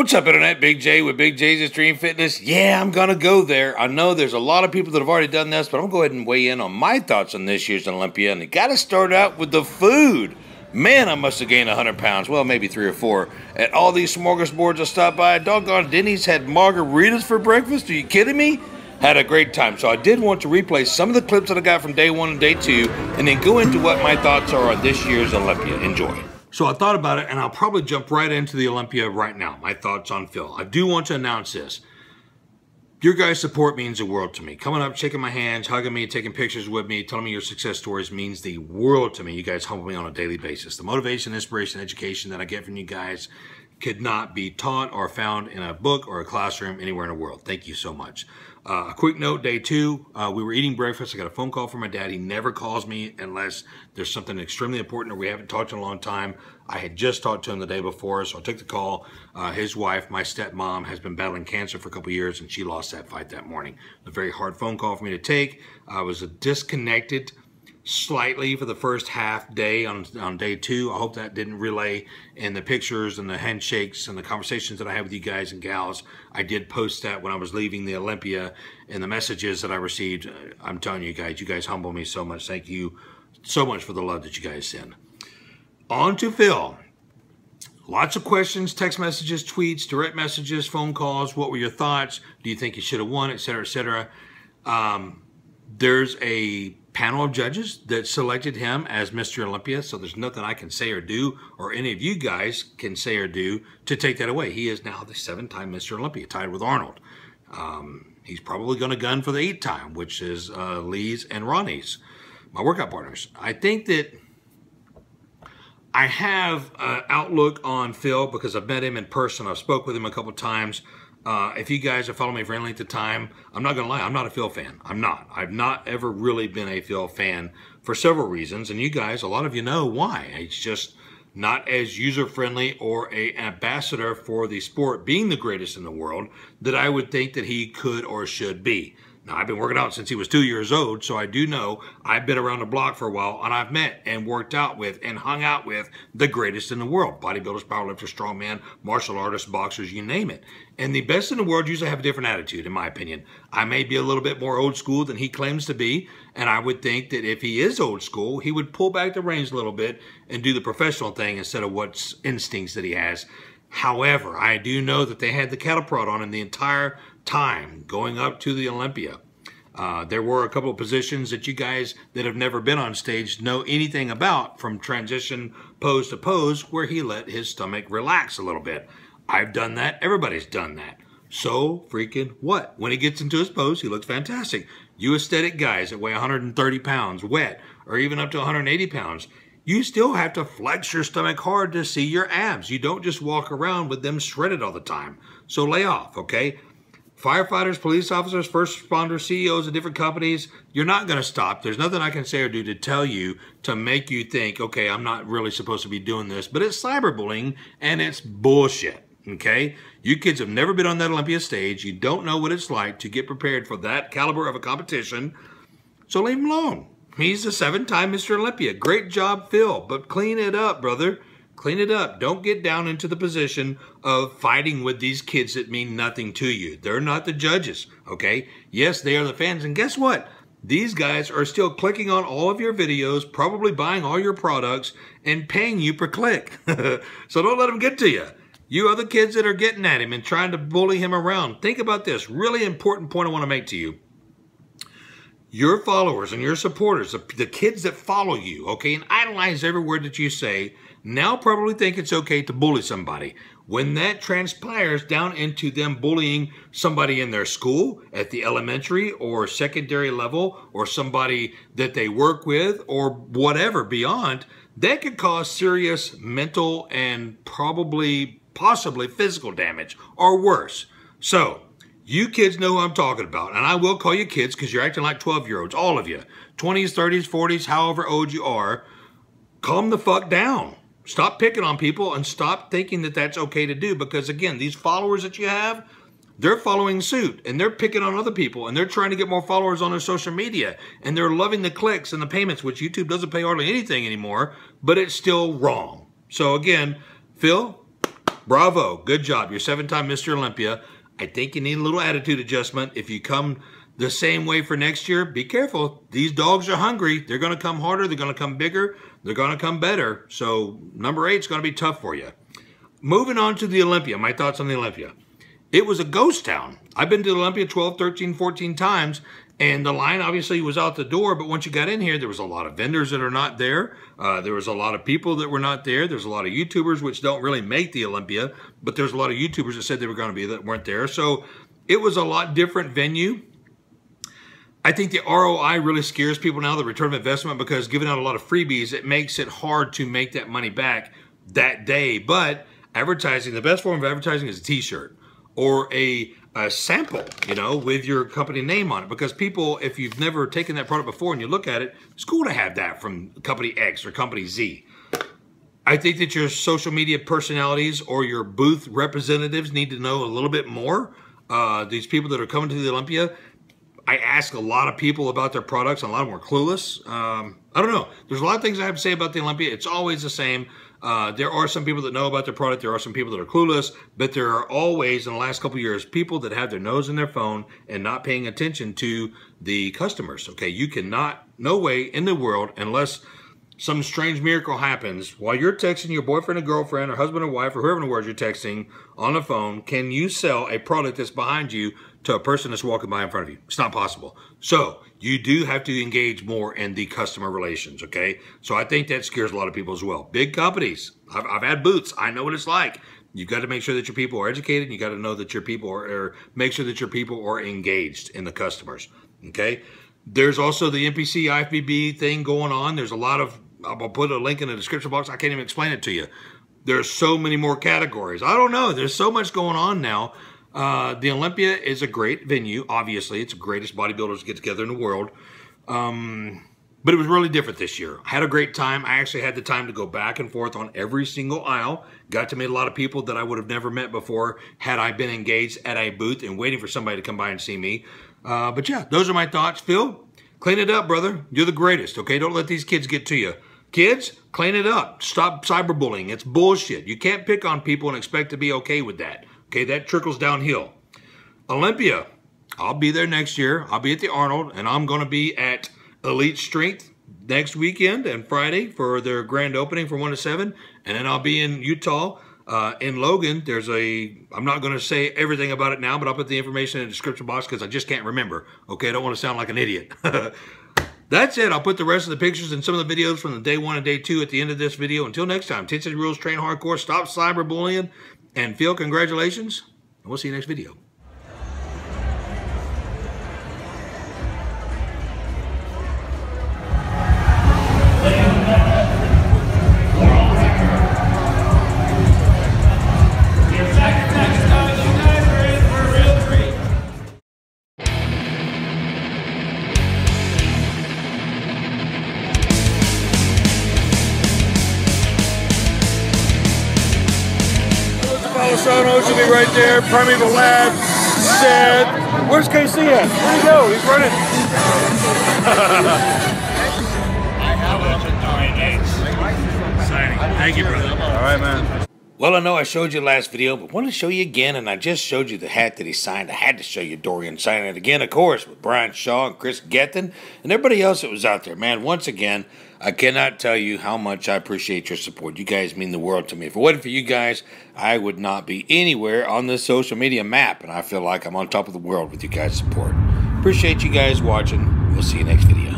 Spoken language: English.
What's up, Internet? Big J with Big J's Extreme Fitness. Yeah, I'm going to go there. I know there's a lot of people that have already done this, but I'm going to go ahead and weigh in on my thoughts on this year's Olympia. And you got to start out with the food. Man, I must have gained 100 pounds. Well, maybe 3 or 4. At all these smorgasbords I stopped by, doggone Denny's had margaritas for breakfast. Are you kidding me? Had a great time. So I did want to replay some of the clips that I got from day 1 and day 2, and then go into what my thoughts are on this year's Olympia. Enjoy. So I thought about it, and I'll probably jump right into the Olympia right now. My thoughts on Phil. I do want to announce this. Your guys' support means the world to me. Coming up, shaking my hands, hugging me, taking pictures with me, telling me your success stories means the world to me. You guys humble me on a daily basis. The motivation, inspiration, education that I get from you guys could not be taught or found in a book or a classroom anywhere in the world. Thank you so much. A quick note, day 2, we were eating breakfast. I got a phone call from my dad. He never calls me unless there's something extremely important or we haven't talked in a long time. I had just talked to him the day before, so I took the call. His wife, my stepmom, has been battling cancer for a couple years, and she lost that fight that morning. A very hard phone call for me to take. I was disconnected slightly for the first half day on day 2. I hope that didn't relay in the pictures and the handshakes and the conversations that I had with you guys and gals. I did post that when I was leaving the Olympia and the messages that I received. I'm telling you guys humble me so much. Thank you so much for the love that you guys send. On to Phil. Lots of questions, text messages, tweets, direct messages, phone calls. What were your thoughts? Do you think you should have won, etc., etc.? There's a panel of judges that selected him as Mr. Olympia, so there's nothing I can say or do, or any of you guys can say or do to take that away. He is now the 7-time Mr. Olympia, tied with Arnold. He's probably going to gun for the 8-time, which is Lee's and Ronnie's, my workout partners. I think that I have an outlook on Phil because I've met him in person. I've spoke with him a couple times. If you guys have followed me for any length of time, I'm not going to lie, I'm not a Phil fan. I'm not. I've not ever really been a Phil fan for several reasons. And you guys, a lot of you know why. It's just not as user-friendly or an ambassador for the sport being the greatest in the world that I would think that he could or should be. Now, I've been working out since he was 2 years old, so I do know I've been around the block for a while, and I've met and worked out with and hung out with the greatest in the world. Bodybuilders, powerlifters, strongmen, martial artists, boxers, you name it. And the best in the world usually have a different attitude, in my opinion. I may be a little bit more old school than he claims to be, and I would think that if he is old school, he would pull back the reins a little bit and do the professional thing instead of what instincts that he has. However, I do know that they had the cattle prod on him the entire time going up to the Olympia. There were a couple of positions that you guys that have never been on stage know anything about, from transition pose to pose, where he let his stomach relax a little bit. I've done that. Everybody's done that. So freaking what? When he gets into his pose, he looks fantastic. You aesthetic guys that weigh 130 pounds wet, or even up to 180 pounds, you still have to flex your stomach hard to see your abs. You don't just walk around with them shredded all the time. So lay off, okay? Firefighters, police officers, first responders, CEOs of different companies, you're not going to stop. There's nothing I can say or do to tell you to make you think, okay, I'm not really supposed to be doing this. But it's cyberbullying, and it's bullshit, okay? You kids have never been on that Olympia stage. You don't know what it's like to get prepared for that caliber of a competition. So leave him alone. He's the 7-time Mr. Olympia. Great job, Phil, but clean it up, brother. Clean it up. Don't get down into the position of fighting with these kids that mean nothing to you. They're not the judges, okay? Yes, they are the fans. And guess what? These guys are still clicking on all of your videos, probably buying all your products, and paying you per click. So don't let them get to you. You other kids that are getting at him and trying to bully him around, think about this. Really important point I want to make to you. Your followers and your supporters, the kids that follow you, okay, and idolize every word that you say, now probably think it's okay to bully somebody. When that transpires down into them bullying somebody in their school, at the elementary or secondary level, or somebody that they work with, or whatever beyond, that could cause serious mental and possibly physical damage, or worse. So, you kids know who I'm talking about, and I will call you kids because you're acting like 12-year-olds, all of you. 20s, 30s, 40s, however old you are, calm the fuck down. Stop picking on people and stop thinking that that's okay to do, because, again, these followers that you have, they're following suit, and they're picking on other people, and they're trying to get more followers on their social media, and they're loving the clicks and the payments, which YouTube doesn't pay hardly anything anymore, but it's still wrong. So, again, Phil, Bravo. Good job. You're 7-time Mr. Olympia. I think you need a little attitude adjustment. If you come the same way for next year, be careful. These dogs are hungry. They're going to come harder. They're going to come bigger. They're going to come better. So number 8 is going to be tough for you. Moving on to the Olympia. My thoughts on the Olympia. It was a ghost town. I've been to the Olympia 12, 13, 14 times. And the line obviously was out the door, but once you got in here, there was a lot of vendors that are not there. There was a lot of people that were not there. There's a lot of YouTubers which don't really make the Olympia, but there's a lot of YouTubers that said they were going to be that weren't there. So it was a lot different venue. I think the ROI really scares people now, the return of investment, because giving out a lot of freebies, it makes it hard to make that money back that day. But advertising, the best form of advertising is a t-shirt or a sample, you know, with your company name on it. Because people, if you've never taken that product before and you look at it, it's cool to have that from company X or company Z. I think that your social media personalities or your booth representatives need to know a little bit more. These people that are coming to the Olympia, I ask a lot of people about their products, and a lot of them are clueless. I don't know. There's a lot of things I have to say about the Olympia. It's always the same. There are some people that know about their product. There are some people that are clueless. But there are always, in the last couple of years, people that have their nose in their phone and not paying attention to the customers. Okay, you cannot, no way in the world, unless some strange miracle happens, while you're texting your boyfriend or girlfriend or husband or wife or whoever in the world you're texting on the phone, can you sell a product that's behind you to a person that's walking by in front of you? It's not possible. So you do have to engage more in the customer relations, okay? So I think that scares a lot of people as well. Big companies, I've had booths. I know what it's like. You've got to make sure that your people are educated. And you got to know that your people are make sure that your people are engaged in the customers, okay? There's also the NPC IFBB thing going on. There's a lot of, I'll put a link in the description box. I can't even explain it to you. There's so many more categories. I don't know. There's so much going on now. The Olympia is a great venue. Obviously, it's the greatest bodybuilders get together in the world. But it was really different this year. I had a great time. I actually had the time to go back and forth on every single aisle. Got to meet a lot of people that I would have never met before had I been engaged at a booth and waiting for somebody to come by and see me. But yeah, those are my thoughts. Phil, clean it up, brother. You're the greatest, okay? Don't let these kids get to you. Kids, clean it up. Stop cyberbullying. It's bullshit. You can't pick on people and expect to be okay with that. Okay, that trickles downhill. Olympia, I'll be there next year. I'll be at the Arnold, and I'm going to be at Elite Strength next weekend and Friday for their grand opening from 1 to 7. And then I'll be in Utah, in Logan. There's I'm not going to say everything about it now, but I'll put the information in the description box because I just can't remember. Okay, I don't want to sound like an idiot. That's it. I'll put the rest of the pictures and some of the videos from the day 1 and day 2 at the end of this video. Until next time, teach the rules, train hardcore, stop cyberbullying. And Phil, congratulations, and we'll see you next video. Sono should be right there. Primeval Labs, Seth. Where's KC at? Where'd he go? He's running. Signing. Thank you, brother. All right, man. Well, I know I showed you last video, but I want to show you again, and I just showed you the hat that he signed. I had to show you Dorian signing it again, of course, with Brian Shaw and Chris Gethin and everybody else that was out there. Man, once again, I cannot tell you how much I appreciate your support. You guys mean the world to me. If it wasn't for you guys, I would not be anywhere on this social media map, and I feel like I'm on top of the world with you guys' support. Appreciate you guys watching. We'll see you next video.